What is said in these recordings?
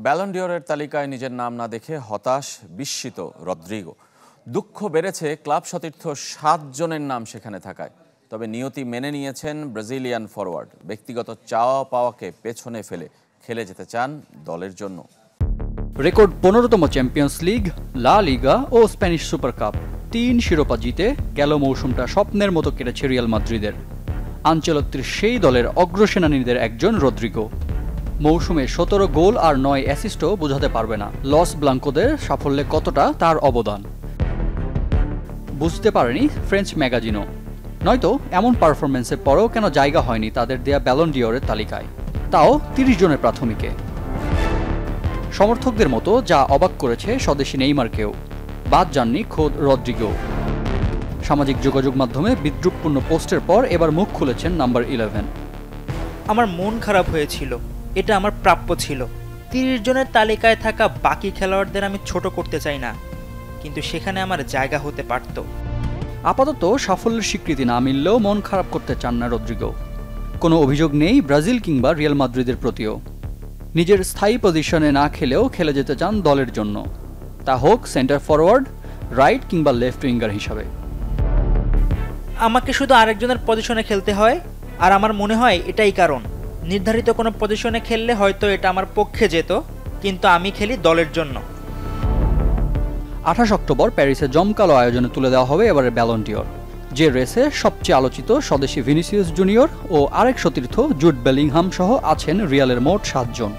Ballon ডিওরের তালিকায় নিজের নাম না দেখে হতাশ বিস্মিত রদ্রিগো। দুঃখ বেড়েছে ক্লাব সতীর্থ ৭ জনের নাম সেখানে থাকায়। তবে নিয়তি মেনে নিয়েছেন ব্রাজিলিয়ান ফরওয়ার্ড। ব্যক্তিগত চাওয়া পাওয়াকে পেছনে ফেলে খেলে যেতে চান দলের জন্য। রেকর্ড ১৫তম চ্যাম্পিয়ন্স লিগ, লা লিগা ও স্প্যানিশ সুপার কাপ ৩ শিরোপা জিতে গেল মৌসুমটা স্বপ্নের মতো কেটেছে রিয়াল মাদ্রিদের। আনচেলত্তির সেই দলের অগ্রসেনানীদের একজন রদ্রিগো। মৌসুমে ১৭ গোল আর ৯ অ্যাসিস্টও বোঝাতে পারবে না লস ব্লাঙ্কোদের সাফল্যে কতটা তার অবদান। বুঝতে পারেনি ফ্রেঞ্চ ম্যাগাজিনও, নয়তো এমন পারফরমেন্সের পরেও কেন জায়গা হয়নি তাদের দেয়া ব্যালন ডিওরের তালিকায়, তাও ৩০ জনের প্রাথমিকে। সমর্থকদের মতো যা অবাক করেছে স্বদেশি নেইমারকেও, বাদ যাননি খোদ রদ্রিগো। সামাজিক যোগাযোগ মাধ্যমে বিদ্রূপপূর্ণ পোস্টের পর এবার মুখ খুলেছেন নাম্বার 11। আমার মন খারাপ হয়েছিল, এটা আমার প্রাপ্য ছিল। ৩০ জনের তালিকায় থাকা বাকি খেলোয়াড়দের আমি ছোট করতে চাই না, কিন্তু সেখানে আমার জায়গা হতে পারত। আপাতত সাফল্যের স্বীকৃতি না মিললেও মন খারাপ করতে চান না রদ্রিগো। কোনো অভিযোগ নেই ব্রাজিল কিংবা রিয়াল মাদ্রিদের প্রতিও। নিজের স্থায়ী পজিশনে না খেলেও খেলে যেতে চান দলের জন্য, তা হোক সেন্টার ফরওয়ার্ড, রাইট কিংবা লেফট উইঙ্গার হিসাবে। আমাকে শুধু আরেকজনের পজিশনে খেলতে হয়, আর আমার মনে হয় এটাই কারণ। নির্ধারিত কোনো পজিশনে খেললে হয়তো এটা আমার পক্ষে যেত, কিন্তু আমি খেলি দলের জন্য। ২৮ অক্টোবর প্যারিসে জমকালো আয়োজনে তুলে দেওয়া হবে এবারের ব্যালন ডিওর, যে রেসে সবচেয়ে আলোচিত স্বদেশি ভিনিসিয়াস জুনিয়র ও আরেক সতীর্থ জুড বেলিংহাম সহ আছেন রিয়ালের মোট ৭ জন।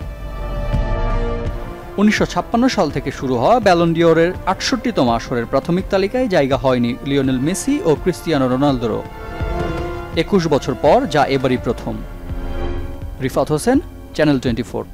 ১৯৫৬ সাল থেকে শুরু হওয়া ব্যালন ডিওরের ৬৮তম আসরের প্রাথমিক তালিকায় জায়গা হয়নি লিওনেল মেসি ও ক্রিস্টিয়ানো রোনালদোরও। ২১ বছর পর যা এবারই প্রথম। রিফাত হোসেন, চ্যানেল 24।